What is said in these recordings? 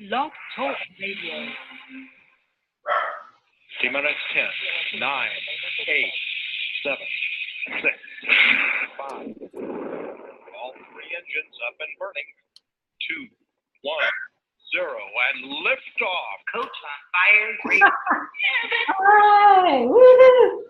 Blog Talk Radio. T-minus 10, 9, 8, 7, 6, 5. All three engines up and burning. 2, 1, 0, and lift off. Coach on fire. Great. Hi! Woohoo!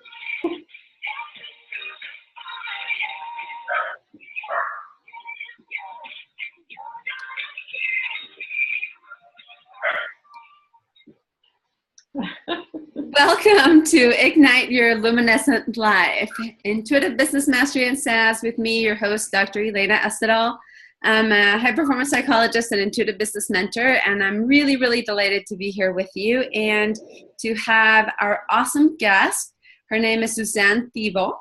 Welcome to Ignite Your Luminescent Life, Intuitive Business Mastery and Sass with me, your host, Dr. Elena Estanol. I'm a high-performance psychologist and intuitive business mentor, and I'm really, really delighted to be here with you and to have our awesome guest. Her name is Suzanne Thibault,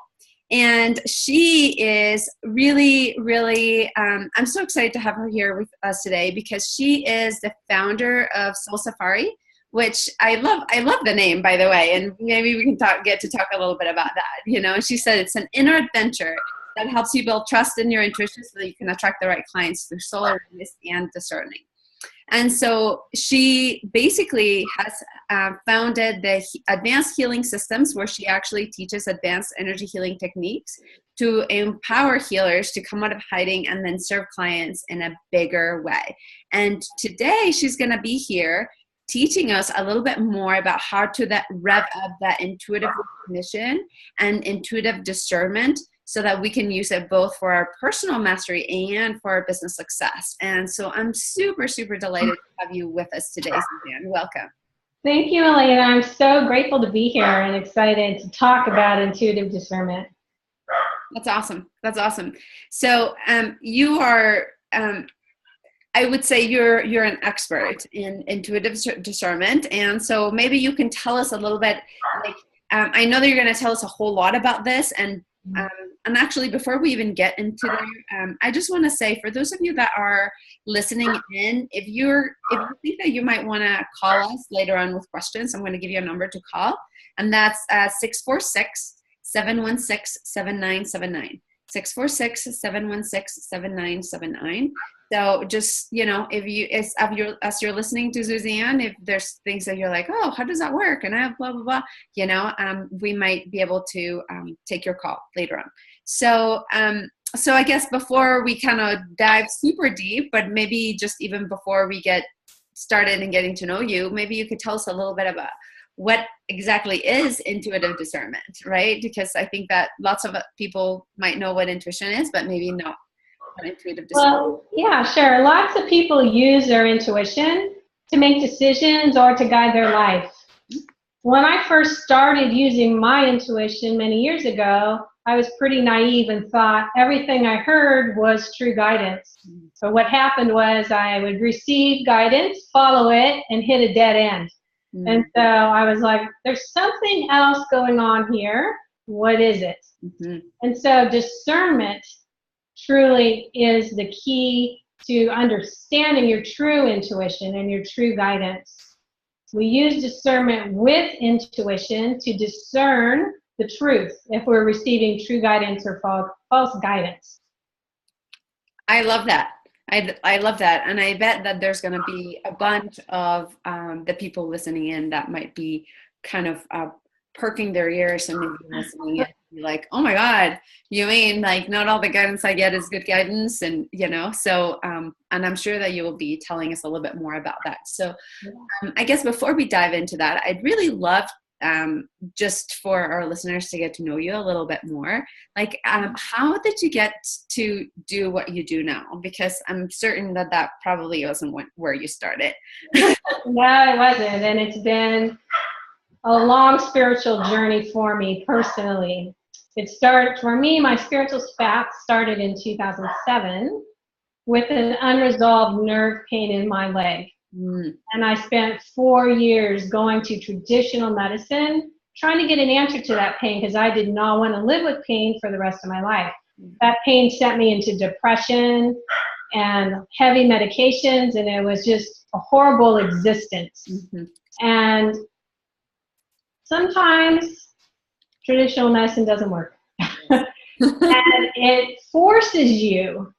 and she is really, really, I'm so excited to have her here with us today because she is the founder of Soul Safari, which I love the name, by the way, and maybe we can get to talk a little bit about that. You know, she said it's an inner adventure that helps you build trust in your intuition so that you can attract the right clients through soul awareness and discerning. And so she basically has founded the Advanced Healing Systems, where she actually teaches advanced energy healing techniques to empower healers to come out of hiding and then serve clients in a bigger way. And today she's going to be here teaching us a little bit more about how to rev up that intuitive recognition and intuitive discernment so that we can use it both for our personal mastery and for our business success. And so I'm super, super delighted to have you with us today, Suzanne. Welcome. Thank you, Elena. I'm so grateful to be here and excited to talk about intuitive discernment. That's awesome. That's awesome. So you are... I would say you're an expert in intuitive discernment, and so maybe you can tell us a little bit. Like, I know that you're going to tell us a whole lot about this, and actually, before we even get into that, I just want to say for those of you that are listening in, if you think that you might want to call us later on with questions, I'm going to give you a number to call, and that's 646-716-7979. 646-716-7979. So just, you know, as you're listening to Suzanne, if there's things that you're like, oh, how does that work? And I have blah, blah, blah, you know, we might be able to take your call later on. So I guess before we kind of dive super deep, but maybe just even before we get started and getting to know you, maybe you could tell us a little bit about what exactly is intuitive discernment, right? Because I think that lots of people might know what intuition is, but maybe not what intuitive discernment. Well, yeah, sure. Lots of people use their intuition to make decisions or to guide their life. When I first started using my intuition many years ago, I was pretty naive and thought everything I heard was true guidance. So what happened was I would receive guidance, follow it, and hit a dead end. And so I was like, there's something else going on here. What is it? Mm-hmm. And so discernment truly is the key to understanding your true intuition and your true guidance. We use discernment with intuition to discern the truth if we're receiving true guidance or false guidance. I love that. I love that, and I bet that there's going to be a bunch of the people listening in that might be kind of perking their ears and maybe listening and be like, oh my God, you mean like not all the guidance I get is good guidance? And, you know, so, and I'm sure that you will be telling us a little bit more about that. So I guess before we dive into that, I'd really love just for our listeners to get to know you a little bit more. Like, how did you get to do what you do now? Because I'm certain that probably wasn't where you started. No, it wasn't. And it's been a long spiritual journey for me personally. It started, for me, my spiritual path started in 2007 with an unresolved nerve pain in my leg. And I spent 4 years going to traditional medicine, trying to get an answer to that pain because I did not want to live with pain for the rest of my life. That pain sent me into depression and heavy medications, and it was just a horrible existence. And sometimes traditional medicine doesn't work. And it forces you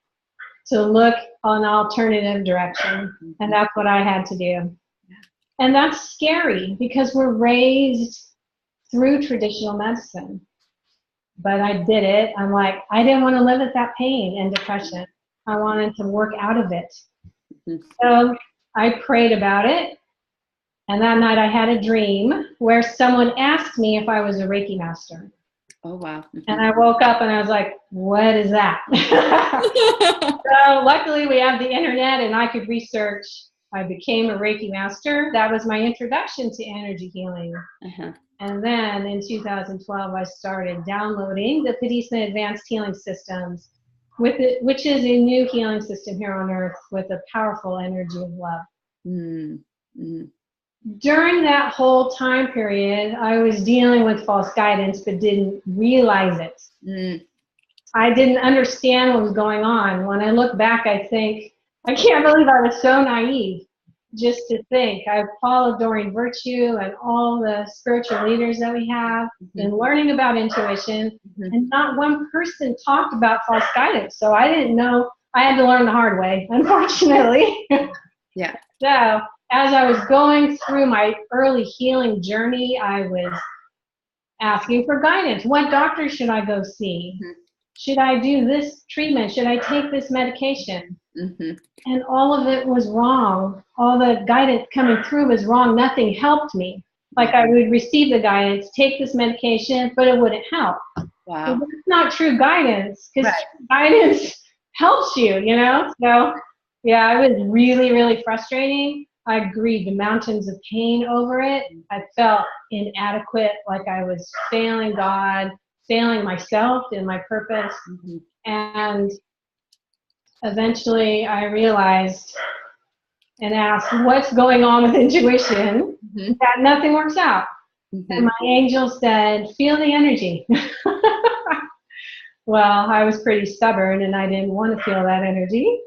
to look an alternative direction. And that's what I had to do. And that's scary because we're raised through traditional medicine. But I did it. I'm like, I didn't want to live with that pain and depression. I wanted to work out of it. So I prayed about it. And that night I had a dream where someone asked me if I was a Reiki master. Oh, wow. And I woke up and I was like, what is that? So luckily we have the internet and I could research. I became a Reiki master. That was my introduction to energy healing. And then in 2012, I started downloading the Padisna Advanced Healing Systems, which is a new healing system here on Earth with a powerful energy of love. During that whole time period, I was dealing with false guidance, but didn't realize it. I didn't understand what was going on. When I look back, I think, I can't believe I was so naive just to think. I followed Doreen Virtue and all the spiritual leaders that we have and learning about intuition, and not one person talked about false guidance. So I didn't know. I had to learn the hard way, unfortunately. Yeah. So as I was going through my early healing journey, I was asking for guidance. What doctor should I go see? Should I do this treatment? Should I take this medication? And all of it was wrong. All the guidance coming through was wrong. Nothing helped me. Like I would receive the guidance, take this medication, but it wouldn't help. Wow. So that's not true guidance, because guidance helps you, you know? So yeah, it was really, really frustrating. I grieved mountains of pain over it. I felt inadequate, like I was failing God, failing myself and my purpose. And eventually I realized and asked, what's going on with intuition? That nothing works out. And my angel said, feel the energy. Well, I was pretty stubborn and I didn't want to feel that energy.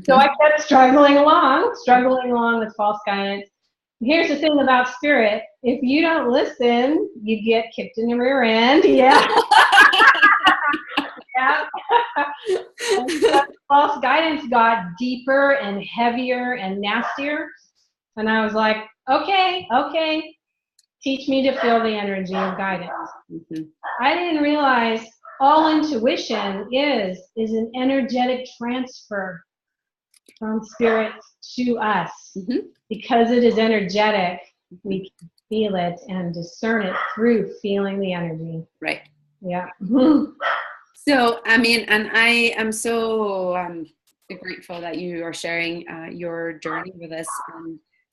So I kept struggling along with false guidance. Here's the thing about spirit. If you don't listen, you get kicked in the rear end. Yeah. And false guidance got deeper and heavier and nastier. And I was like, okay, teach me to feel the energy of guidance. I didn't realize all intuition is an energetic transfer from spirit to us. Because it is energetic, we can feel it and discern it through feeling the energy. Right. Yeah. So, I mean, and I am so grateful that you are sharing your journey with us.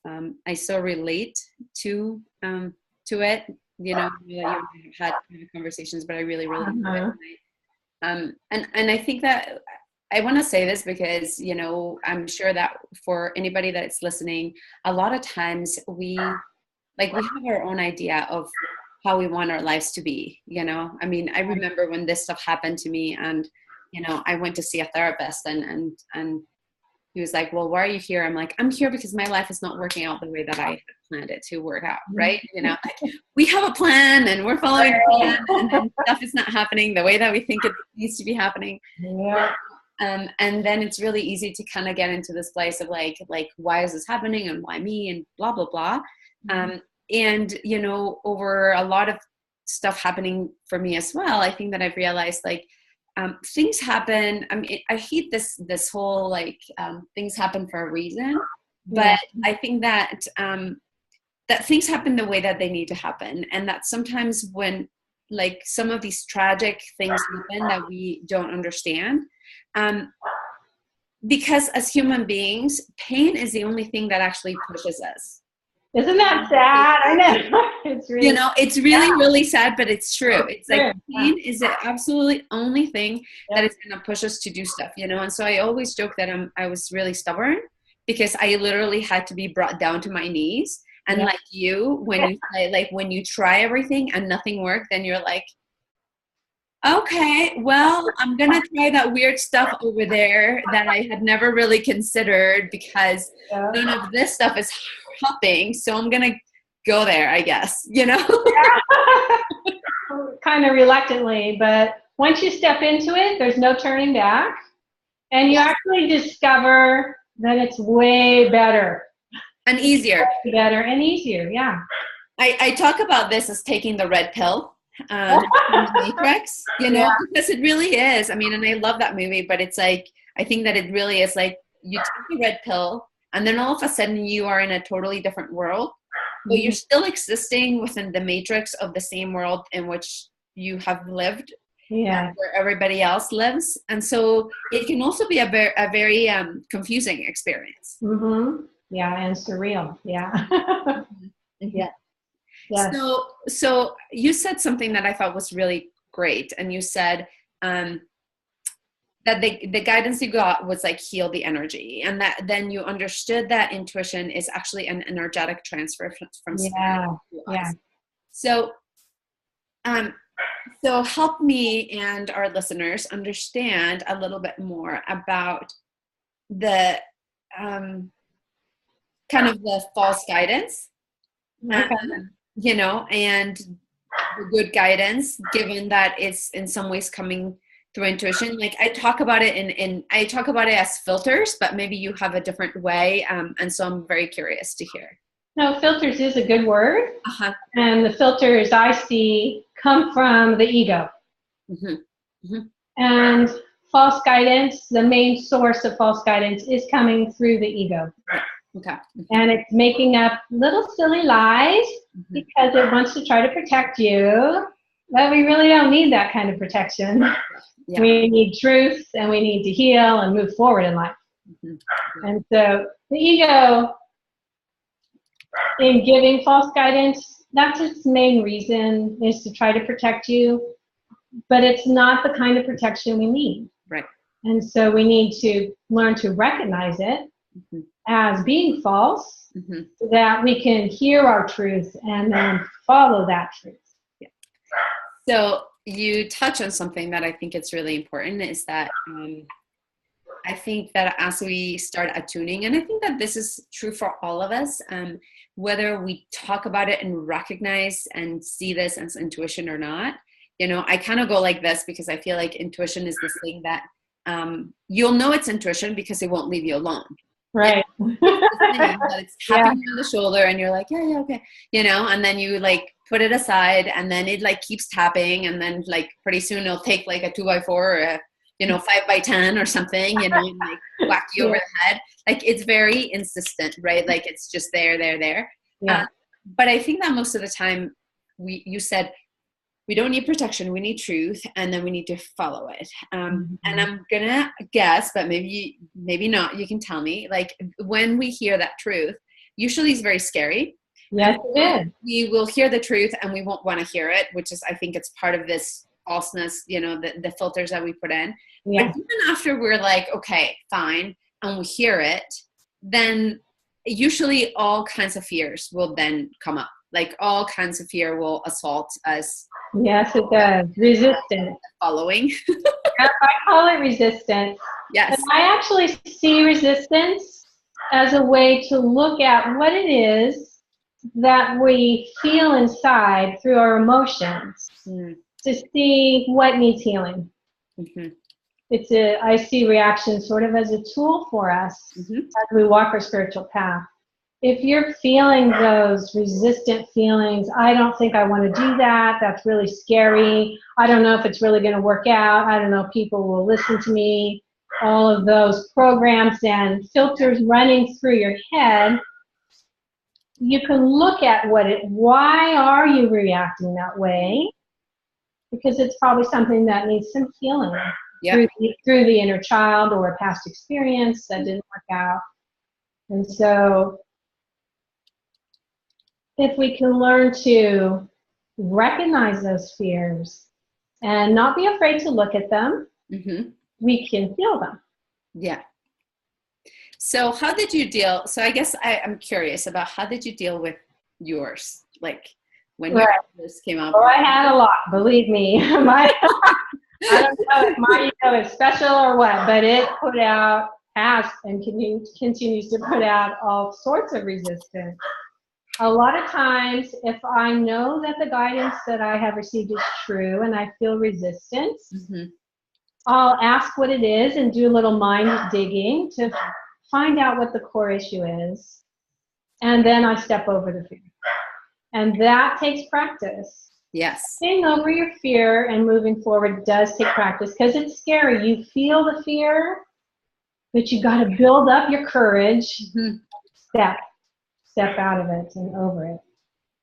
And I so relate to it. You know, that you have had conversations, but I really enjoy it. And I think that I want to say this because, you know, I'm sure that for anybody that's listening, a lot of times we have our own idea of how we want our lives to be, you know. I mean, I remember when this stuff happened to me and, you know, I went to see a therapist and he was like, well, why are you here? I'm like, I'm here because my life is not working out the way that I had planned it to work out, right? You know, like, we have a plan and we're following a plan and stuff is not happening the way that we think it needs to be happening. And then it's really easy to kind of get into this place of like, why is this happening and why me and blah, blah, blah. And, you know, over a lot of stuff happening for me as well, I think that I've realized like, things happen. I mean, I hate this whole like things happen for a reason, but I think that that things happen the way that they need to happen, and that sometimes when like some of these tragic things happen that we don't understand, because as human beings, pain is the only thing that actually pushes us. Isn't that sad? I know. It's really, you know, it's really, really sad, but it's true. It's like pain is the absolutely only thing that is going to push us to do stuff, you know? And so I always joke that I was really stubborn because I literally had to be brought down to my knees. And like you, when you say, when you try everything and nothing worked, then you're like, okay, well, I'm going to try that weird stuff over there that I had never really considered because none of this stuff is helping. So I'm going to go there, I guess, you know? Kind of reluctantly, but once you step into it, there's no turning back. And you actually discover that it's way better. And easier. Better and easier, yeah. I talk about this as taking the red pill from the Matrix, you know, because it really is. I mean, and I love that movie, but it's like, I think that it really is like you take the red pill and then all of a sudden you are in a totally different world, but you're still existing within the matrix of the same world in which you have lived, where everybody else lives. And so it can also be a very confusing experience. Mm-hmm. Yeah, and surreal. Yeah. Yeah. Yes. So you said something that I thought was really great. And you said that the guidance you got was like heal the energy, and that then you understood that intuition is actually an energetic transfer from spirit to us. So so help me and our listeners understand a little bit more about the kind of the false guidance, you know, and the good guidance, given that it's in some ways coming through intuition. Like I talk about it I talk about it as filters, but maybe you have a different way. And so I'm very curious to hear. No, filters is a good word. And the filters I see come from the ego. And false guidance, the main source of false guidance is coming through the ego. And it's making up little silly lies because it wants to try to protect you. But we really don't need that kind of protection. We need truth, and we need to heal and move forward in life. And so the ego, in giving false guidance, that's its main reason, is to try to protect you. But it's not the kind of protection we need. And so we need to learn to recognize it as being false, so that we can hear our truth and then follow that truth. So you touch on something that I think it's really important, is that I think that as we start attuning, and I think that this is true for all of us, whether we talk about it and recognize and see this as intuition or not, you know, I kind of go like this because I feel like intuition is this thing that you'll know it's intuition because it won't leave you alone. It's tapping you on the shoulder and you're like, yeah, okay, you know, and then you like put it aside and then it like keeps tapping, and then like pretty soon it'll take like a 2x4 or a, you know, 5x10 or something, you know, and like whack you over the head. Like it's very insistent, right? Like it's just there. But I think that most of the time you said, we don't need protection, we need truth, and then we need to follow it. And I'm gonna guess, but maybe not, you can tell me, like when we hear that truth, usually it's very scary. Yes, it is. We will hear the truth and we won't want to hear it, which is, I think it's part of this falseness, you know, the filters that we put in. But even after we're like, okay, fine, and we hear it, then usually all kinds of fears will then come up. Like all kinds of fear will assault us. Yes, it does. Resistance. Following. I call it resistance. Yes. And I actually see resistance as a way to look at what it is that we feel inside through our emotions to see what needs healing. I see reaction sort of as a tool for us as we walk our spiritual path. If you're feeling those resistant feelings, I don't think I want to do that, that's really scary, I don't know if it's really going to work out, I don't know if people will listen to me, all of those programs and filters running through your head, you can look at why are you reacting that way? Because it's probably something that needs some healing through the inner child or a past experience that didn't work out. And so if we can learn to recognize those fears and not be afraid to look at them, we can heal them. So how did you deal? So I guess I'm curious about how did you deal with yours? Like when yours came out? Well, I had a lot, believe me. I don't know if my ego is special or what, but it has and continues to put out all sorts of resistance. A lot of times, if I know that the guidance that I have received is true and I feel resistance, I'll ask what it is and do a little mind digging to find out what the core issue is. And then I step over the fear. And that takes practice. Yes. Staying over your fear and moving forward does take practice because it's scary. You feel the fear, but you got to build up your courage. Mm-hmm. Step out of it and over it.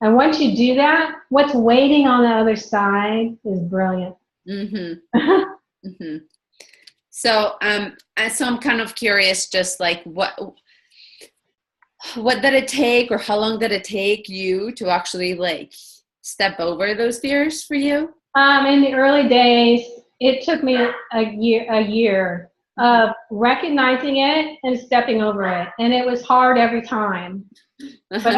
And once you do that, what's waiting on the other side is brilliant. Mm-hmm. Mm-hmm. So I'm kind of curious, just like what did it take, or how long did it take you to actually like step over those fears for you? In the early days, it took me a year of recognizing it and stepping over it, and it was hard every time. But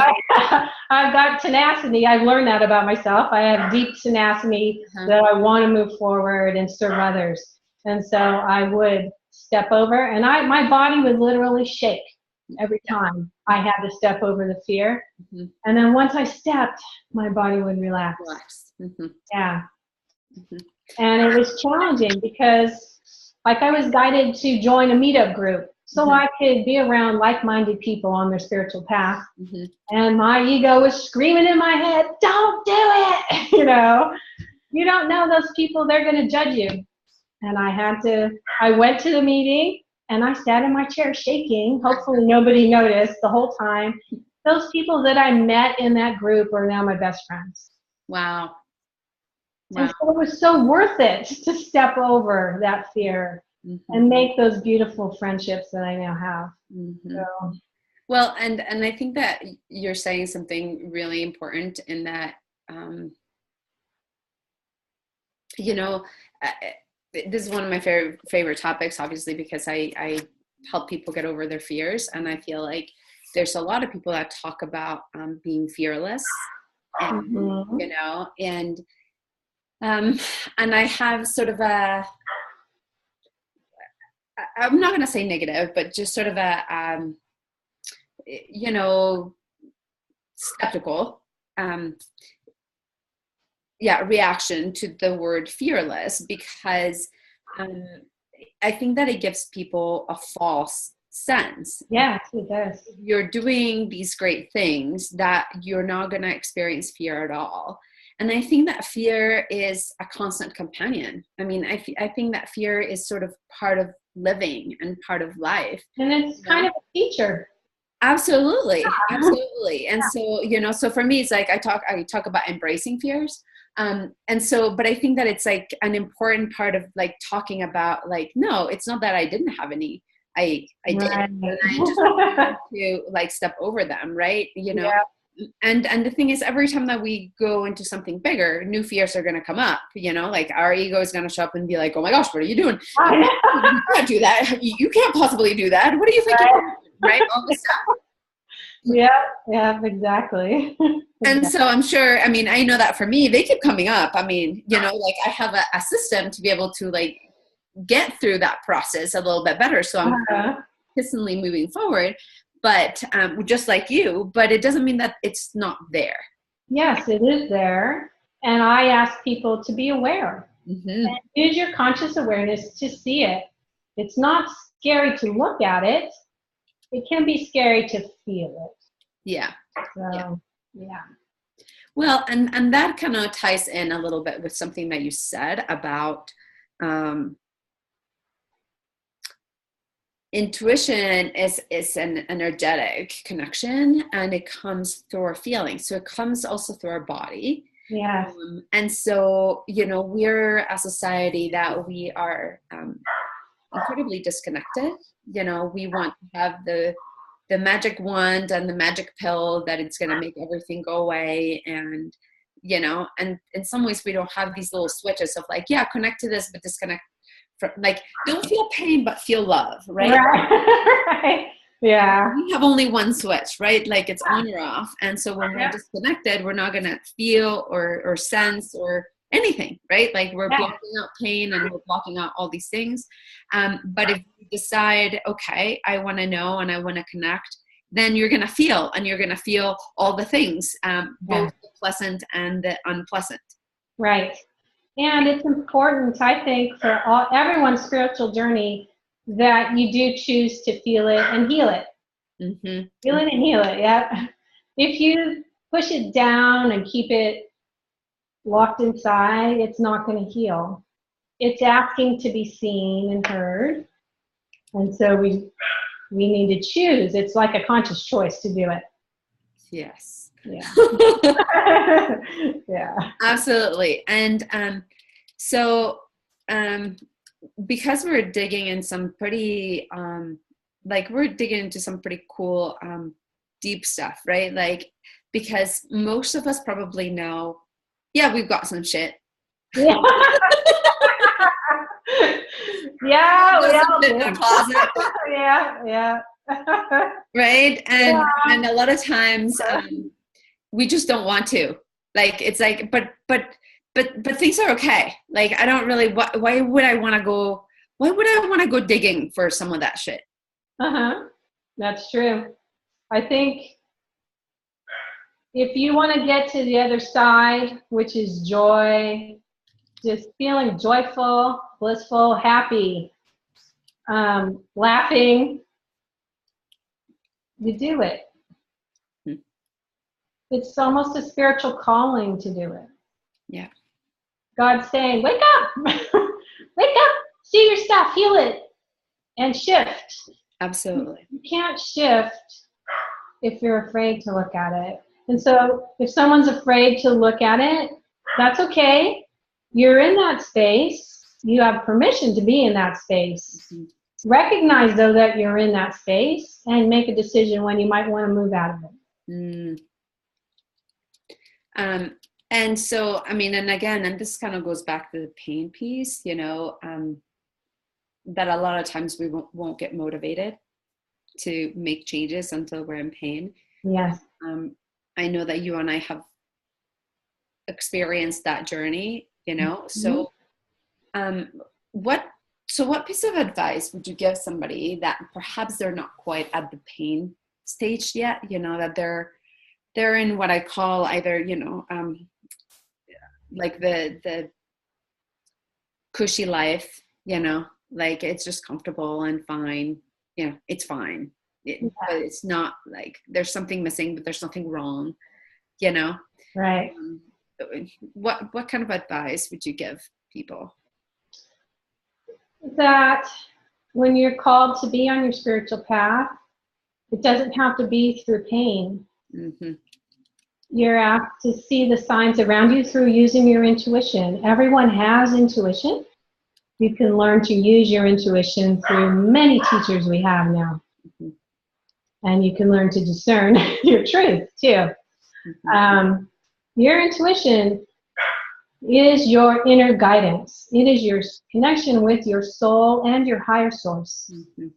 I've got tenacity. I've learned that about myself. I have deep tenacity that I want to move forward and serve others. And so I would step over, and my body would literally shake every time I had to step over the fear. Mm-hmm. And then once I stepped, my body would relax. Mm-hmm. Yeah. Mm-hmm. And it was challenging because like I was guided to join a meetup group so I could be around like-minded people on their spiritual path. Mm-hmm. And my ego was screaming in my head, don't do it! You don't know those people, they're going to judge you. And I went to the meeting and I sat in my chair shaking. Hopefully nobody noticed the whole time. Those people that I met in that group are now my best friends. Wow. And so it was so worth it to step over that fear. Mm-hmm. And make those beautiful friendships that I now have. Mm-hmm. So. Well, and I think that you're saying something really important in that, this is one of my favorite topics, obviously, because I help people get over their fears. And I feel like there's a lot of people that talk about being fearless, and, mm-hmm. And I have sort of I'm not going to say negative, but just sort of skeptical, reaction to the word fearless, because I think that it gives people a false sense. Yes, it does. You're doing these great things that you're not going to experience fear at all. And I think that fear is a constant companion. I mean, I think that fear is sort of part of living and part of life. And it's kind of a teacher. Absolutely. Absolutely. And so, so for me, it's like I talk about embracing fears. But I think that it's like an important part of like talking about like, no, it's not that I didn't have any. I did. And I just wanted to like step over them, right? Yeah. And the thing is, every time that we go into something bigger, new fears are going to come up, like our ego is going to show up and be like, oh my gosh, what are you doing? You can't do that. You can't possibly do that. What do you think? Right? All this stuff. Yeah, exactly. And so I'm sure, I mean, I know that for me, they keep coming up. I mean, like I have a system to be able to like get through that process a little bit better. So I'm consistently moving forward. But just like you, but it doesn't mean that it's not there. Yes, it is there. And I ask people to be aware. Mm-hmm. And use your conscious awareness to see it. It's not scary to look at it. It can be scary to feel it. Yeah. So, yeah. Well, and that kind of ties in a little bit with something that you said about intuition is an energetic connection, and it comes through our feelings. So it comes also through our body. Yeah. And so, we're a society that we are incredibly disconnected. We want to have the magic wand and the magic pill that it's going to make everything go away. And, and in some ways we don't have these little switches of like, connect to this, but disconnect. Like, don't feel pain, but feel love, right? Right. Yeah. We have only one switch, right? Like it's on or off. And so when we're disconnected, we're not going to feel or sense or anything, right? Like we're blocking out pain and we're blocking out all these things. But if you decide, okay, I want to know and I want to connect, then you're going to feel, and you're going to feel all the things, both the pleasant and the unpleasant. Right. And it's important, I think, for everyone's spiritual journey that you do choose to feel it and heal it. Mm-hmm. Feel it and heal it, yeah. If you push it down and keep it locked inside, it's not going to heal. It's asking to be seen and heard. And so we need to choose. It's like a conscious choice to do it. Yes. Yeah. Yeah. Absolutely. And because we're digging in some pretty we're digging into some pretty cool deep stuff, right? Like, because most of us probably know, yeah, we've got some shit. Yeah. Yeah, we all in the closet. Yeah. Right? And Yeah. and a lot of times we just don't want to. Like, it's like, but things are okay. Like, I don't really, why would I want to go digging for some of that shit? That's true. I think if you want to get to the other side, which is joy, just feeling joyful, blissful, happy, laughing, you do it. It's almost a spiritual calling to do it. Yeah. God's saying, wake up, wake up, see your stuff, heal it, and shift. Absolutely. You can't shift if you're afraid to look at it. And so if someone's afraid to look at it, that's okay. You're in that space. You have permission to be in that space. Mm-hmm. Recognize, though, that you're in that space and make a decision when you might want to move out of it. Mm. And so, I mean, and again, and this kind of goes back to the pain piece, you know, that a lot of times we won't get motivated to make changes until we're in pain. Yes. I know that you and I have experienced that journey, you know. Mm-hmm. So what piece of advice would you give somebody that perhaps they're not quite at the pain stage yet, you know, that they're in what I call either, you know, like the cushy life, you know, like it's just comfortable and fine, you know, it's fine. But it's not like there's something missing, but there's nothing wrong, you know? Right. What kind of advice would you give people? That when you're called to be on your spiritual path, it doesn't have to be through pain. Mm-hmm. You're asked to see the signs around you through using your intuition. Everyone has intuition. You can learn to use your intuition through many teachers we have now. Mm-hmm. And you can learn to discern your truth, too. Mm-hmm. Your intuition is your inner guidance. It is your connection with your soul and your higher source, mm-hmm.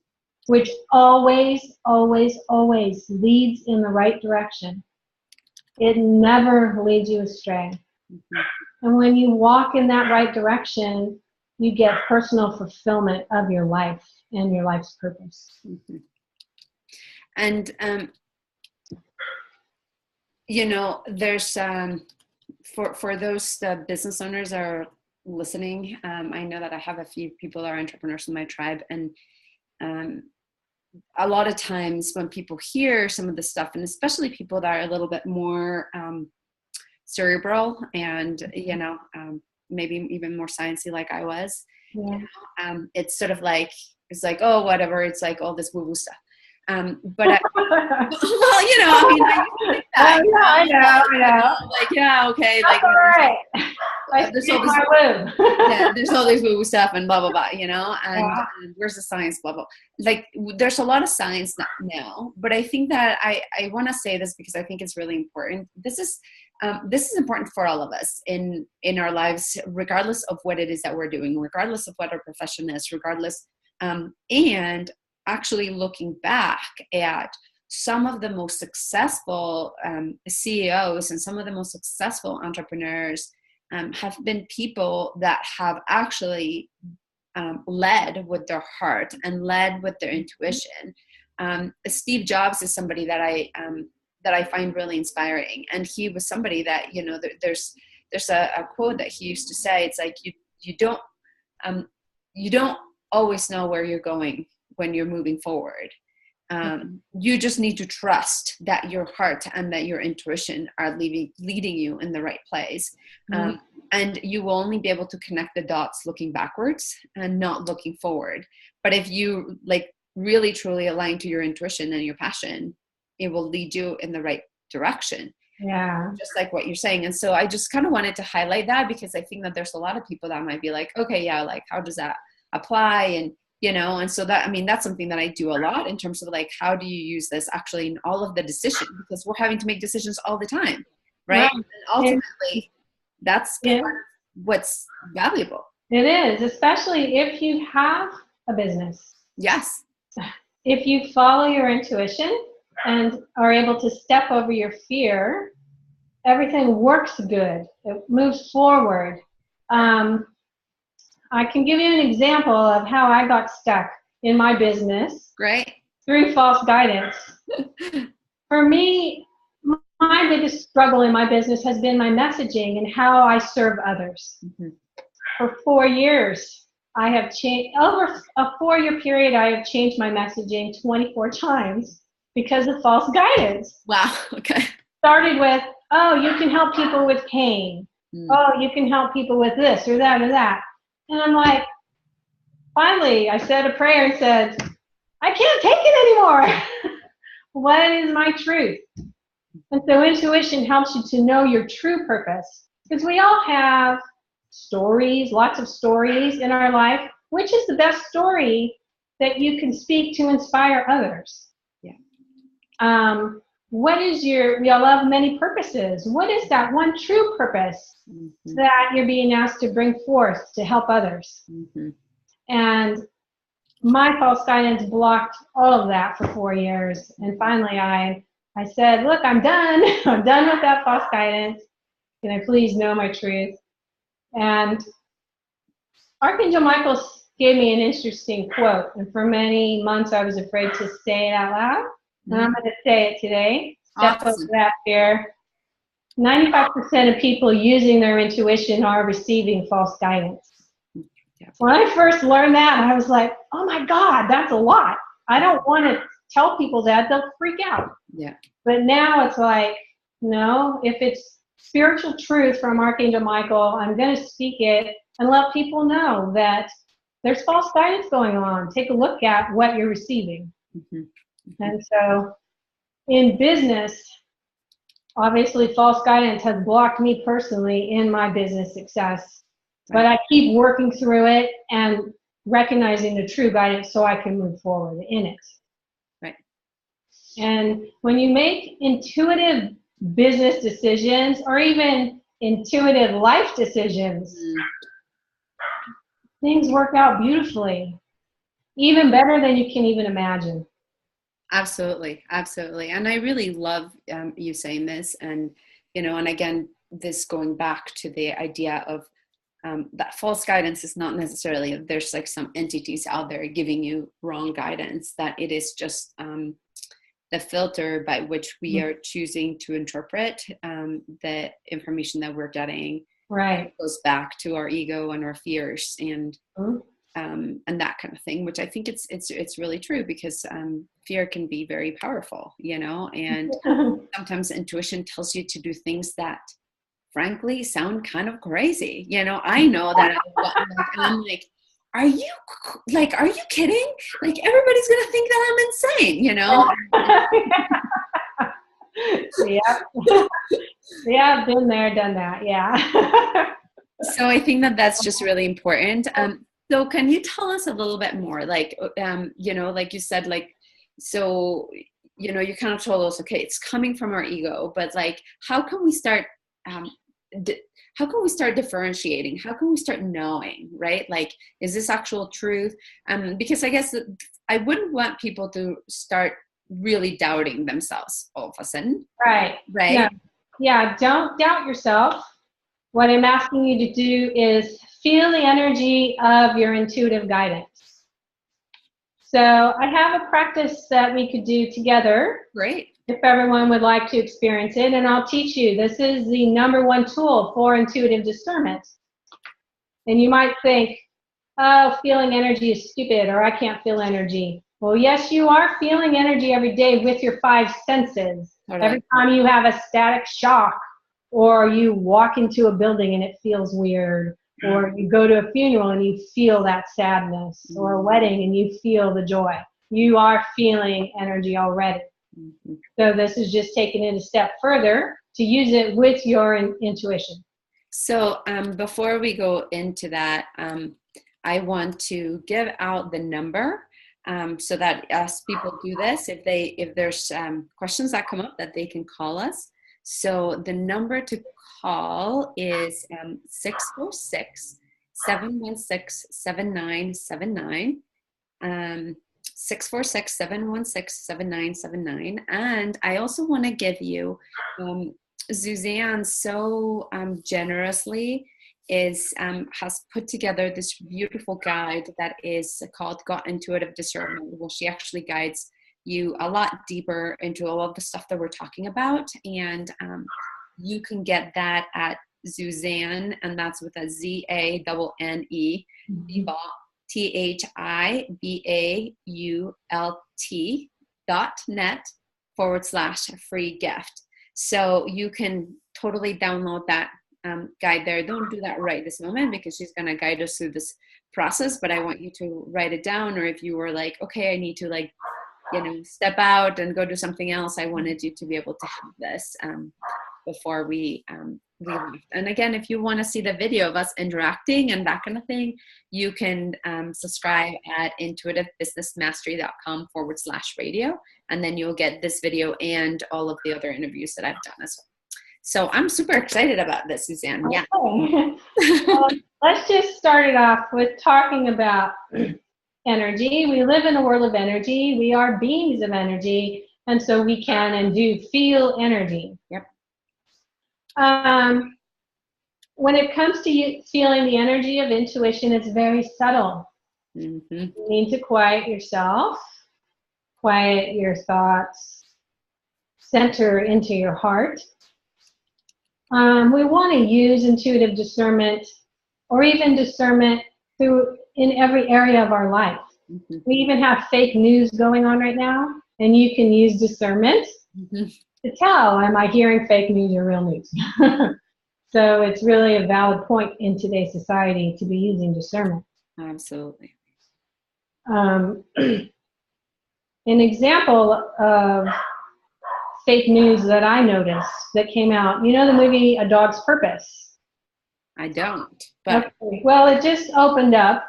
which always, always, always leads in the right direction. It never leads you astray. Mm-hmm. And when you walk in that right direction, you get personal fulfillment of your life and your life's purpose. Mm-hmm. And, you know, there's, for those business owners that are listening, I know that I have a few people that are entrepreneurs in my tribe, and a lot of times when people hear some of this stuff, and especially people that are a little bit more cerebral and, you know, maybe even more sciencey like I was, you know, it's sort of like, it's like, oh, whatever, it's like all this woo-woo stuff. But well, you know, I mean, I used to think that. I know. Like, yeah, okay. That's like, all right. There's all this, yeah, there's all this woo stuff and blah blah blah, you know. And where's the science? Blah blah. Like, there's a lot of science now, but I think that I want to say this because I think it's really important. This is important for all of us in our lives, regardless of what it is that we're doing, regardless of what our profession is, regardless, and actually looking back at some of the most successful CEOs and some of the most successful entrepreneurs have been people that have actually led with their heart and led with their intuition. Steve Jobs is somebody that I find really inspiring, and he was somebody that, you know, there's there's a quote that he used to say. It's like, you don't always know where you're going when you're moving forward. You just need to trust that your heart and that your intuition are leading you in the right place. And you will only be able to connect the dots looking backwards and not looking forward. But if you like really truly align to your intuition and your passion, it will lead you in the right direction. Yeah. Just like what you're saying. And so I just kind of wanted to highlight that, because I think that there's a lot of people that might be like, okay, yeah, like how does that apply? And, you know, and so that, I mean, that's something that I do a lot in terms of like, how do you use this actually in all of the decisions? Because we're having to make decisions all the time, right? And ultimately, that's kind of what's valuable. It is, especially if you have a business. Yes. If you follow your intuition and are able to step over your fear, everything works good. It moves forward. I can give you an example of how I got stuck in my business. Great. Through false guidance. For me, my biggest struggle in my business has been my messaging and how I serve others. For 4 years, I have changed, over a 4-year period, I have changed my messaging 24 times because of false guidance. Wow. Okay. Started with, oh, you can help people with pain. Oh, you can help people with this or that or that. And I'm like, finally, I said a prayer and said, I can't take it anymore. What is my truth? And so intuition helps you to know your true purpose. Because we all have stories, lots of stories in our life. Which is the best story that you can speak to inspire others? Yeah. What is we all have many purposes. What is that one true purpose that you're being asked to bring forth to help others? And my false guidance blocked all of that for 4 years. And finally I said, look, I'm done. I'm done with that false guidance. Can I please know my truth? And Archangel Michael gave me an interesting quote. And for many months I was afraid to say it out loud. And I'm going to say it today. Step over that fear. 95% of people using their intuition are receiving false guidance. When I first learned that, I was like, oh my God, that's a lot. I don't want to tell people that. They'll freak out. Yeah. But now it's like, no, if it's spiritual truth from Archangel Michael, I'm going to speak it and let people know that there's false guidance going on. Take a look at what you're receiving. And so in business, obviously false guidance has blocked me personally in my business success. But I keep working through it and recognizing the true guidance so I can move forward in it. Right. And when you make intuitive business decisions or even intuitive life decisions, things work out beautifully, even better than you can even imagine. Absolutely. Absolutely. And I really love you saying this. And, you know, and again, this going back to the idea of that false guidance is not necessarily there's like some entities out there giving you wrong guidance, that it is just the filter by which we are choosing to interpret the information that we're getting. Right. It goes back to our ego and our fears and that kind of thing, which I think it's really true, because fear can be very powerful, you know, and sometimes intuition tells you to do things that frankly sound kind of crazy. You know, I know that I'm like, are you kidding? Like, everybody's going to think that I'm insane, you know? Yeah. Yeah, I've been there, done that. Yeah. So I think that that's just really important. So can you tell us a little bit more, like, you know, like you said, like, so, you know, you kind of told us, okay, it's coming from our ego, but like, how can we start differentiating? How can we start knowing, right? Like, is this actual truth? Because I guess I wouldn't want people to start really doubting themselves all of a sudden. Right. Right. Yeah. Don't doubt yourself. What I'm asking you to do is feel the energy of your intuitive guidance. So I have a practice that we could do together. Great. if everyone would like to experience it, and I'll teach you. This is the #1 tool for intuitive discernment. And you might think, oh, feeling energy is stupid, or I can't feel energy. Well, yes, you are feeling energy every day with your 5 senses. Totally. Every time you have a static shock, or you walk into a building and it feels weird, or you go to a funeral and you feel that sadness, or a wedding and you feel the joy. You are feeling energy already. Mm-hmm. So this is just taking it a step further to use it with your intuition. So before we go into that, I want to give out the number so that as people do this, if there's questions that come up, that they can call us. So the number to call is 646-716-7979. 646-716-7979. And I also want to give you, Suzanne so generously has put together this beautiful guide that is called Got Intuitive Discernment. Well, she actually guides you a lot deeper into all of the stuff that we're talking about. And you can get that at Suzanne, and that's with a ZANNE, THIBAULT.net/free gift. So you can totally download that guide there. Don't do that right this moment because she's going to guide us through this process, but I want you to write it down. Or if you were like, okay, I need to step out and go do something else, I wanted you to be able to have this before we left. And again, if you want to see the video of us interacting and that kind of thing, you can subscribe at intuitivebusinessmastery.com/radio, and then you'll get this video and all of the other interviews that I've done as well. So I'm super excited about this, Suzanne. Yeah. Okay. Let's just start it off with talking about energy. We live in a world of energy. We are beings of energy, and so we can and do feel energy. Yep. When it comes to feeling the energy of intuition, it's very subtle. Mm-hmm. You need to quiet yourself, quiet your thoughts, center into your heart. We want to use intuitive discernment, or even discernment in every area of our life. Mm-hmm. We even have fake news going on right now, and you can use discernment to tell, am I hearing fake news or real news? So it's really a valid point in today's society to be using discernment. Absolutely. An example of fake news that I noticed that came out, you know the movie A Dog's Purpose? I don't. But okay. Well, it just opened up.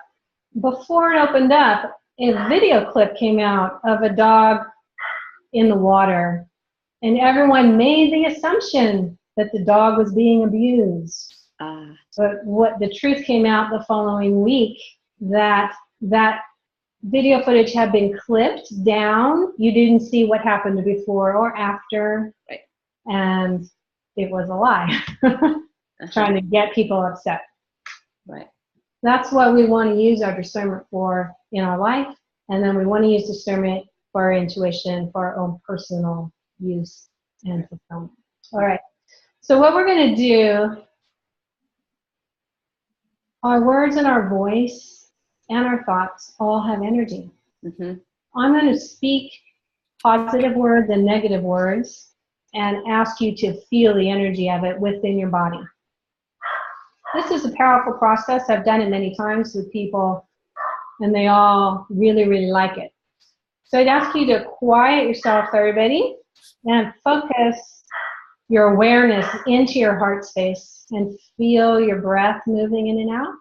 Before it opened up, a video clip came out of a dog in the water, and everyone made the assumption that the dog was being abused. But what the truth came out the following week, that video footage had been clipped down. You didn't see what happened before or after, right. And it was a lie, trying to get people upset. Right. That's what we want to use our discernment for in our life, and then we want to use discernment for our intuition, for our own personal use and fulfillment. All right. So what we're going to do, our words and our voice and our thoughts all have energy. Mm-hmm. I'm going to speak positive words and negative words and ask you to feel the energy of it within your body. This is a powerful process. I've done it many times with people, and they all really, really like it. So I'd ask you to quiet yourself, everybody, and focus your awareness into your heart space and feel your breath moving in and out.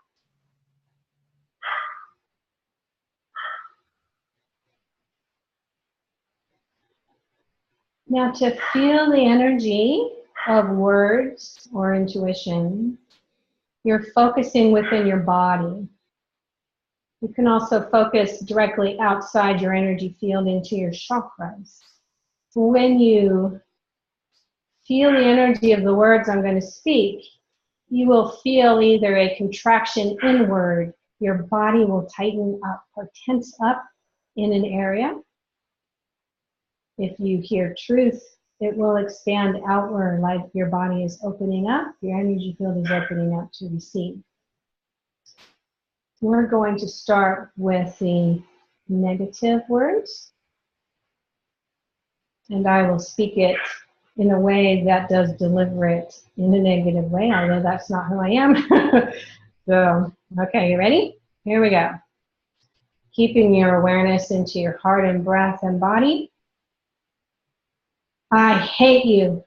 Now, to feel the energy of words or intuition, you're focusing within your body. You can also focus directly outside your energy field into your chakras. When you feel the energy of the words I'm going to speak, you will feel either a contraction inward, your body will tighten up or tense up in an area, If you hear truth, it will expand outward, like your body is opening up, your energy field is opening up to receive. We're going to start with the negative words, and I will speak it in a way that does deliver it in a negative way, although that's not who I am. So, okay, you ready? Here we go. Keeping your awareness into your heart and breath and body. I hate you.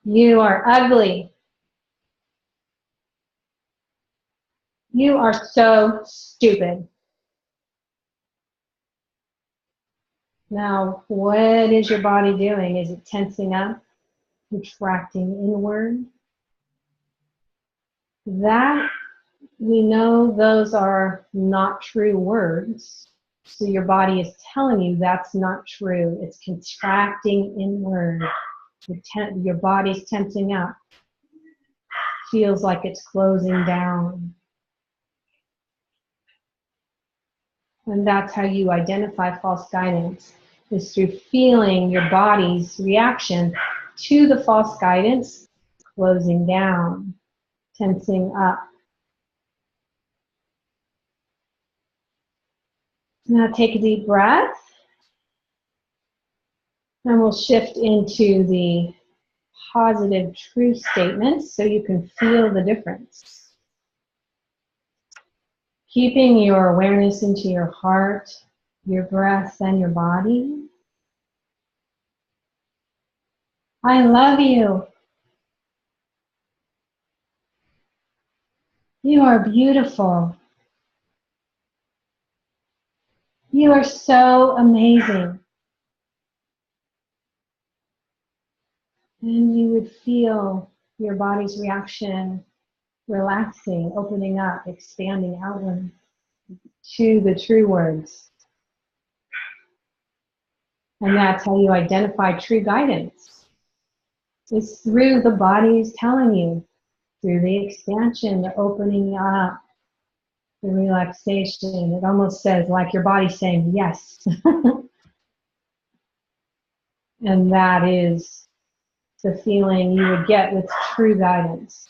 You are ugly. You are so stupid. Now, what is your body doing? Is it tensing up, contracting inward? That, we know those are not true words. So your body is telling you that's not true. It's contracting inward. Your body's tensing up. Feels like it's closing down. And that's how you identify false guidance, is through feeling your body's reaction to the false guidance, closing down, tensing up. Now take a deep breath, and we'll shift into the positive truth statements so you can feel the difference. Keeping your awareness into your heart, your breath, and your body. I love you. You are beautiful. You are so amazing. And you would feel your body's reaction relaxing, opening up, expanding outward to the true words. And that's how you identify true guidance. It's through the body's telling you, through the expansion, the opening up, the relaxation. It almost says like your body's saying yes. And that is the feeling you would get with true guidance.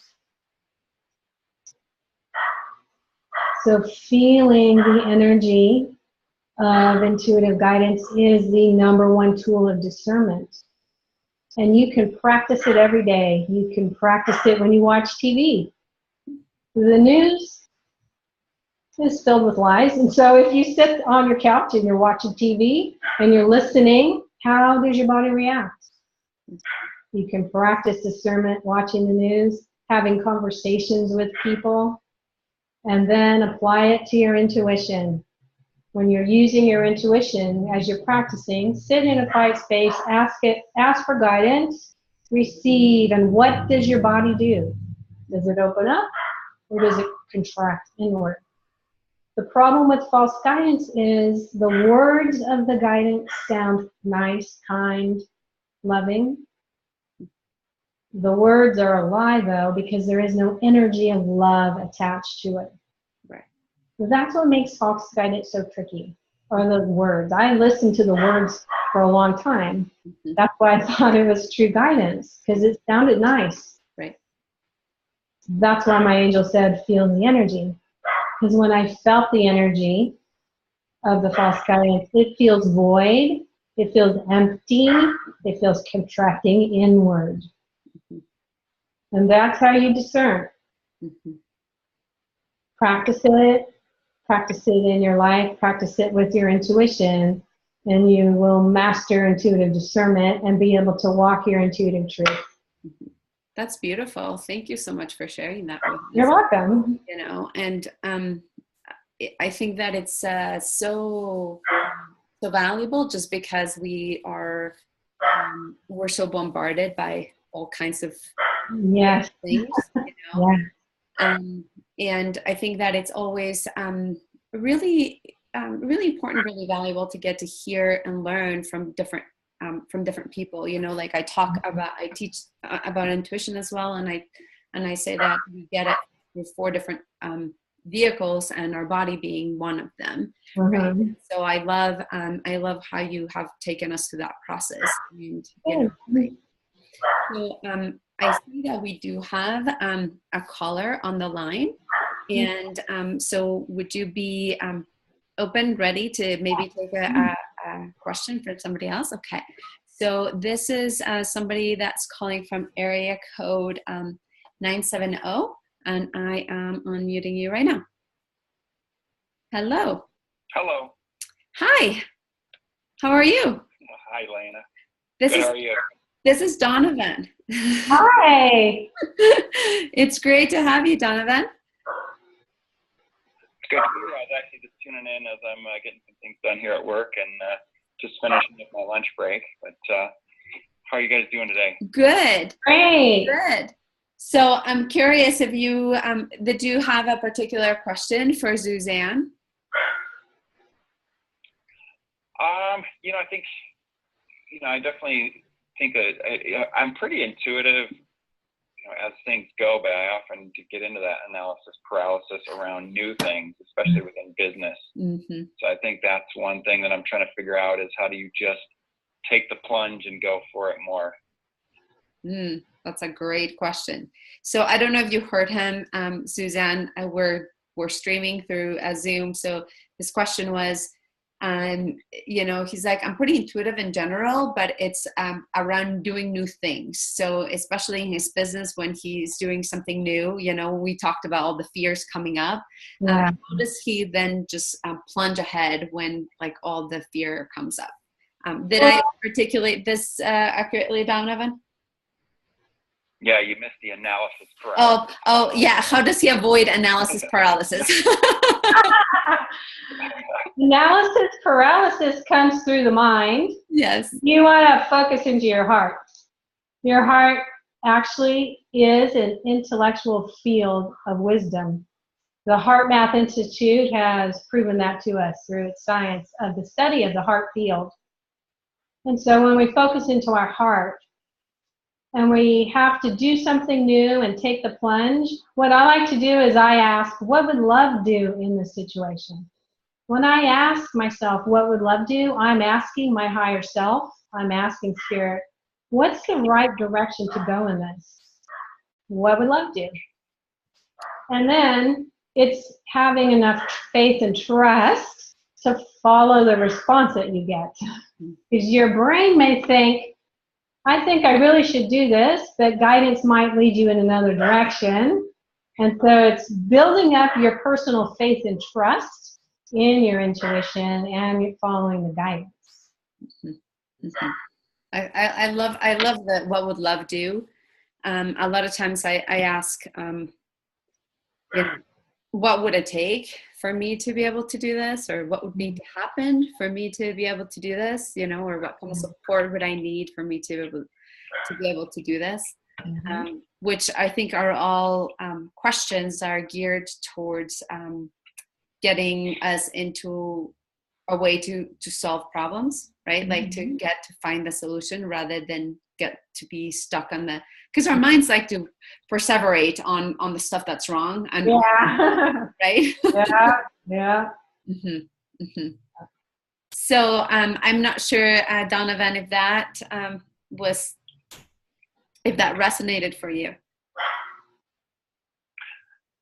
So feeling the energy of intuitive guidance is the #1 tool of discernment. And you can practice it every day. You can practice it when you watch TV. The news is filled with lies. And so if you sit on your couch and you're watching TV and you're listening, how does your body react? You can practice discernment watching the news, having conversations with people, and then apply it to your intuition. When you're using your intuition as you're practicing, sit in a quiet space, ask for guidance, receive, and what does your body do? Does it open up or does it contract inward? The problem with false guidance is the words of the guidance sound nice, kind, loving. The words are a lie, though, because there is no energy of love attached to it. Right. So that's what makes false guidance so tricky, are those words. I listened to the words for a long time. Mm-hmm. That's why I thought it was true guidance, because it sounded nice. Right. That's why my angel said, feel the energy. Because when I felt the energy of the false guidance, it feels void, it feels empty, it feels contracting inward. Mm-hmm. And that's how you discern. Mm-hmm. Practice it in your life, practice it with your intuition, and you will master intuitive discernment and be able to walk your intuitive truth. Mm-hmm. That's beautiful. Thank you so much for sharing that with us. You're welcome. You know, and I think that it's so valuable just because we're so bombarded by all kinds of Yes. things. You know? Yeah. And I think that it's always really important, really valuable to get to hear and learn from different people. You know, like I teach about intuition as well, and I say that we get it through 4 different vehicles, and our body being one of them. Mm-hmm. Right? So I love how you have taken us through that process. And so I see that we do have a caller on the line, and so would you be open, ready to maybe take a question from somebody else? Okay. So this is somebody that's calling from area code 970, and I am unmuting you right now. Hello. Hello. Hi. How are you? Hi, Elena. This Good, is how are you? This is Donovan. Hi. It's great to have you, Donovan. It's good to be here. I was actually just tuning in as I'm getting some things done here at work and just finishing up my lunch break. But how are you guys doing today? Good. Great. Good. So I'm curious if you did you have a particular question for Suzanne? I think, I definitely think I'm pretty intuitive, as things go, but I often get into that analysis paralysis around new things, especially within business. Mm-hmm. So I think that's one thing that I'm trying to figure out is how do you just take the plunge and go for it more? That's a great question. So I don't know if you heard him, Suzanne. We're streaming through a Zoom. So his question was, he's like, I'm pretty intuitive in general, but it's around doing new things. So especially in his business, when he's doing something new, we talked about all the fears coming up. Yeah. How does he then just plunge ahead when like all the fear comes up? Did I articulate this accurately, Donovan? Yeah, you missed the analysis paralysis. Oh, yeah. How does he avoid analysis paralysis? Analysis paralysis comes through the mind. Yes. You want to focus into your heart. Your heart actually is an intellectual field of wisdom. The Heart Math Institute has proven that to us through its science of the study of the heart field. And so when we focus into our heart, and we have to do something new and take the plunge, what I like to do is I ask, what would love do in this situation? When I ask myself, what would love do? I'm asking my higher self, I'm asking spirit, what's the right direction to go in this? What would love do? And then it's having enough faith and trust to follow the response that you get. Because your brain may think, I think I really should do this, but guidance might lead you in another direction. And so it's building up your personal faith and trust in your intuition and you're following the guidance. Mm-hmm. I love the what would love do. A lot of times I ask, what would it take for me to be able to do this, or what would need to happen for me to be able to do this, or what kind of support would I need for me to be able to do this, which I think are all questions that are geared towards getting us into a way to solve problems, right? Like to find the solution rather than get to be stuck on because our minds like to perseverate on the stuff that's wrong. And right? Yeah. Mm-hmm. Mm-hmm. So I'm not sure, Donovan, if that resonated for you.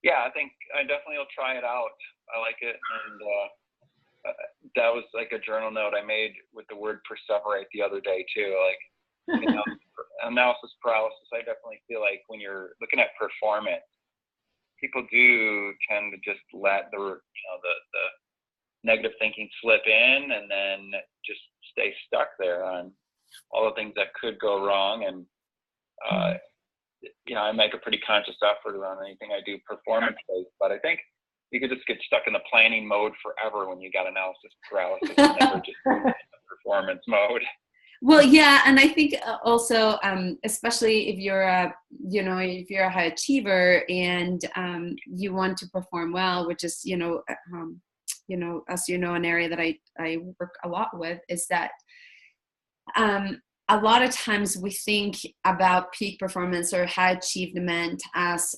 Yeah, I think I definitely will try it out. I like it, and that was like a journal note I made with the word perseverate the other day too. Like analysis paralysis. I definitely feel like when you're looking at performance, people do tend to just let the negative thinking slip in, and then just stay stuck there on all the things that could go wrong. And I make a pretty conscious effort around anything I do performance-based, but I think you could just get stuck in the planning mode forever when you got analysis paralysis and never just move into performance mode. Well, yeah, and I think also, especially if you're a high achiever and you want to perform well, which is as an area that I work a lot with, is that a lot of times we think about peak performance or high achievement as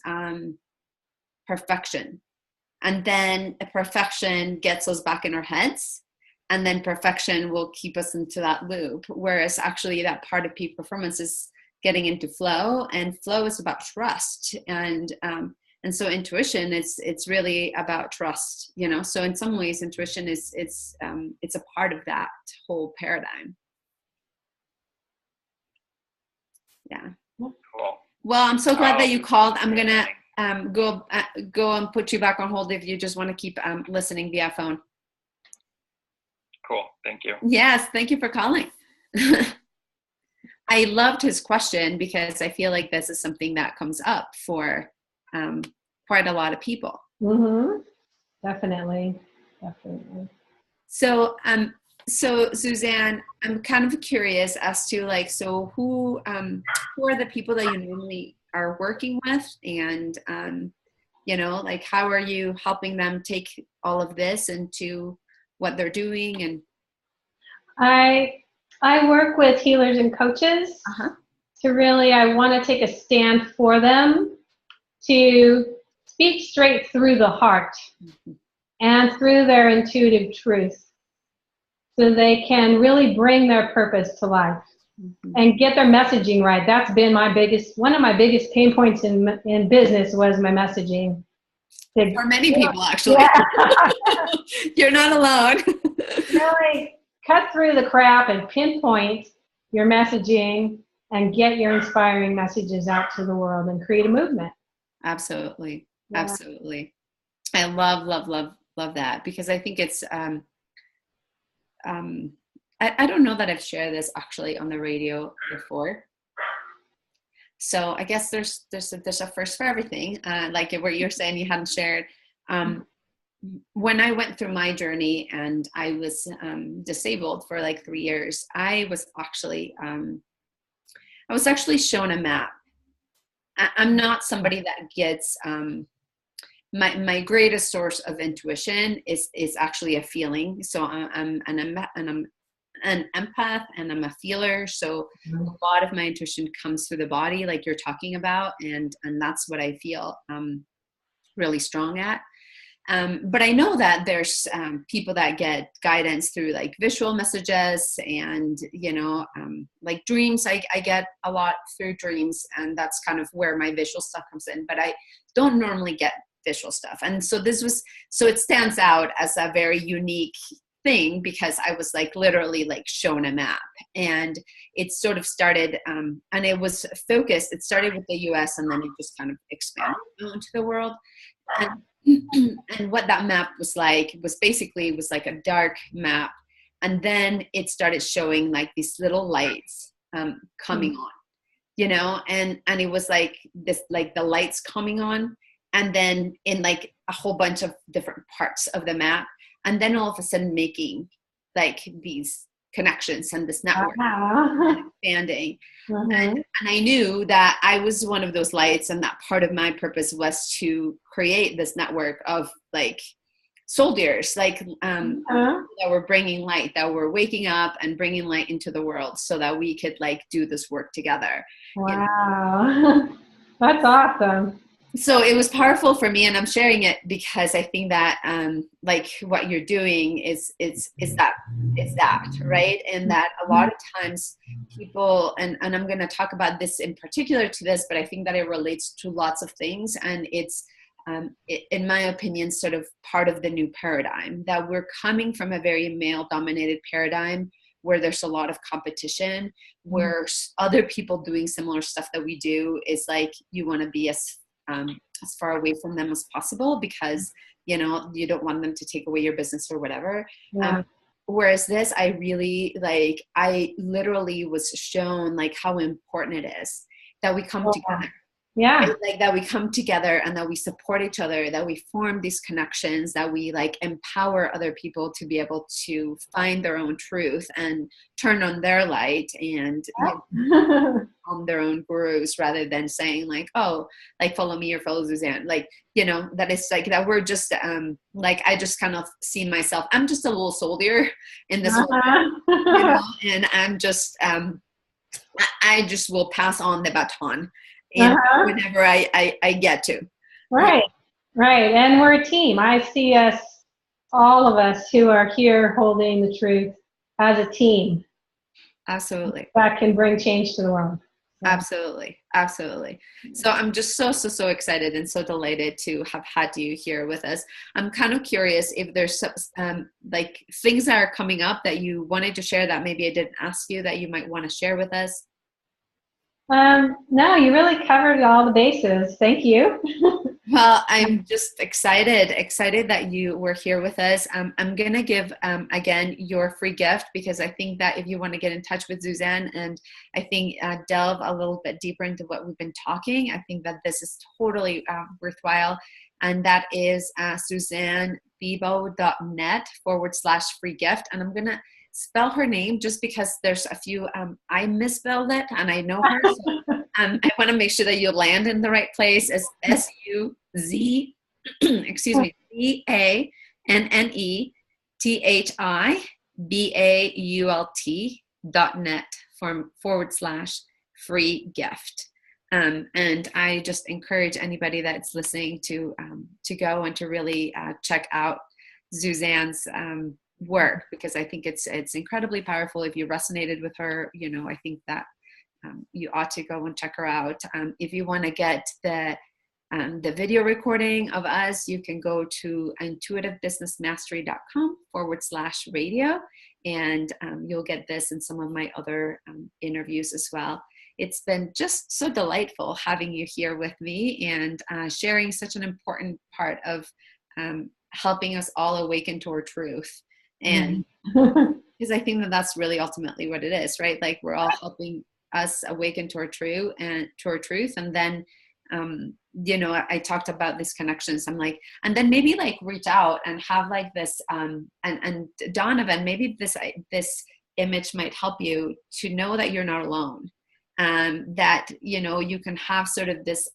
perfection, And then a perfection gets us back in our heads. And then perfection will keep us into that loop. Whereas actually that part of peak performance is getting into flow, and flow is about trust. And so intuition, it's really about trust, you know? So in some ways intuition it's a part of that whole paradigm. Yeah. Cool. Well, I'm so glad that you called. I'm going to go and put you back on hold if you just want to keep listening via phone. Cool. Thank you. Yes. Thank you for calling. I loved his question because I feel like this is something that comes up for quite a lot of people. Mm-hmm. Definitely. So, Suzanne, I'm kind of curious as to like, so who are the people that you normally are working with, and you know, like how are you helping them take all of this into what they're doing? And I work with healers and coaches to really, I want to take a stand for them to speak straight through the heart and through their intuitive truth, so they can really bring their purpose to life and get their messaging right. That's been one of my biggest pain points in business was my messaging. For many people, actually. Yeah. You're not alone. Really cut through the crap and pinpoint your messaging and get your inspiring messages out to the world and create a movement. Absolutely. Yeah. Absolutely. I love that, because I think it's, I don't know that I've shared this actually on the radio before. So I guess there's a first for everything. Like what you're saying, you hadn't shared. When I went through my journey and I was disabled for like 3 years, I was actually shown a map. I'm not somebody that gets my greatest source of intuition is actually a feeling. So I'm an empath and I'm a feeler. So a lot of my intuition comes through the body, like you're talking about, and that's what I feel really strong at. But I know that there's people that get guidance through like visual messages and, you know, like dreams. I get a lot through dreams, and that's kind of where my visual stuff comes in, but I don't normally get visual stuff. And so it stands out as a very unique thing because I was like literally like shown a map, and it sort of started, and it was focused. It started with the US and then it just kind of expanded into the world. And what that map was like was basically like a dark map, and then it started showing like these little lights coming on, you know, and it was like this, like the lights coming on, and then in like a whole bunch of different parts of the map, and then all of a sudden making like these connections and this network expanding. And I knew that I was one of those lights, and that part of my purpose was to create this network of like soldiers, like that were bringing light, that were waking up and bringing light into the world, so that we could like do this work together. Wow. You know? That's awesome. So it was powerful for me, and I'm sharing it because I think that like what you're doing is that right, and that a lot of times people, and I'm going to talk about this in particular to this, but I think that it relates to lots of things, and it's in my opinion sort of part of the new paradigm, that we're coming from a very male dominated paradigm where there's a lot of competition, where other people doing similar stuff that we do is like you want to be as far away from them as possible because, you know, you don't want them to take away your business or whatever. Yeah. Whereas this, I literally was shown like how important it is that we come together. Yeah. Right? Like that we come together and that we support each other, that we form these connections, that we like empower other people to be able to find their own truth and turn on their light and on their own gurus, rather than saying like, oh, like follow me or follow Suzanne. Like, you know, that it's like that we're just like, I just kind of see myself, I'm just a little soldier in this world, you know, and I'm just I just will pass on the baton. And whenever I get to. Right. Right, and we're a team. I see us, all of us who are here holding the truth as a team Absolutely. that can bring change to the world. So. Absolutely. Absolutely. So I'm just so excited and so delighted to have had you here with us. I'm kind of curious if there's like things that are coming up that you wanted to share that maybe I didn't ask you that you might want to share with us. No, you really covered all the bases. Thank you. Well, I'm just excited that you were here with us. I'm going to give, again, your free gift, because I think that if you want to get in touch with Suzanne and I think delve a little bit deeper into what we've been talking, I think that this is totally worthwhile. And that is SuzanneThibault.net/free gift. And I'm going to spell her name just because there's a few, I misspelled it and I know her. So I want to make sure that you land in the right place. As SUZ, excuse me, BANNETBAULT.net/free gift. And I just encourage anybody that's listening to go and to really check out Suzanne's work, because I think it's incredibly powerful. If you resonated with her, I think that you ought to go and check her out. If you want to get the video recording of us, you can go to intuitivebusinessmastery.com/radio, and you'll get this and some of my other interviews as well. It's been just so delightful having you here with me and sharing such an important part of helping us all awaken to our truth. And because I think that that's really ultimately what it is, right? Like we're all helping us awaken to our truth, and then I talked about these connections. I'm like, and then maybe like reach out and have like this and Donovan, maybe this image might help you to know that you're not alone, that you can have sort of this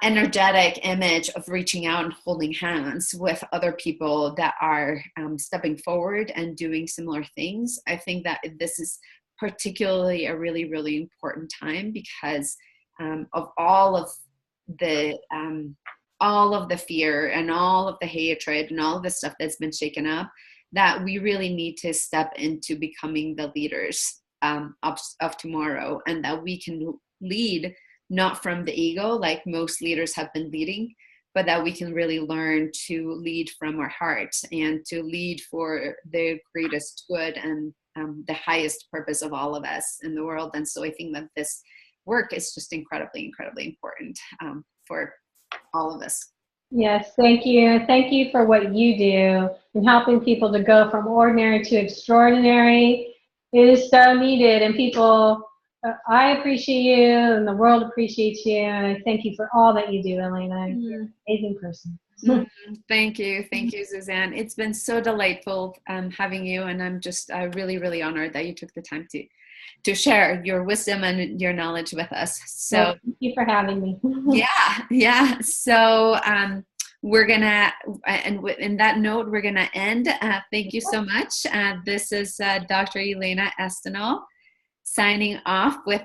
energetic image of reaching out and holding hands with other people that are stepping forward and doing similar things. I think that this is particularly a really, really important time because of all of the fear and all of the hatred and all of the stuff that's been shaken up, that we really need to step into becoming the leaders of tomorrow, and that we can lead not from the ego like most leaders have been leading, but that we can really learn to lead from our hearts and to lead for the greatest good and the highest purpose of all of us in the world. And so I think that this work is just incredibly, incredibly important for all of us. Yes, thank you. Thank you for what you do in helping people to go from ordinary to extraordinary. It is so needed, and people, I appreciate you and the world appreciates you, and I thank you for all that you do, Elena. You're an amazing person. Thank you, Suzanne. It's been so delightful having you, and I'm just really, really honored that you took the time to share your wisdom and your knowledge with us. So well, thank you for having me. Yeah. So we're gonna, and in that note, we're gonna end. Thank you so much. This is Dr. Elena Estanol signing off with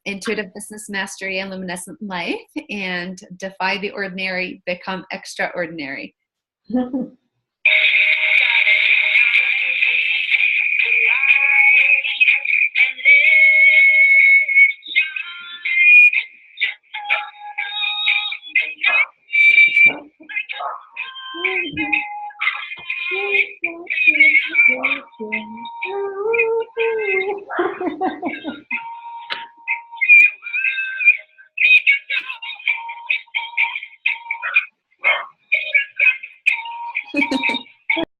Intuitive Business Mastery and Luminescent Life, and defy the ordinary, become extraordinary.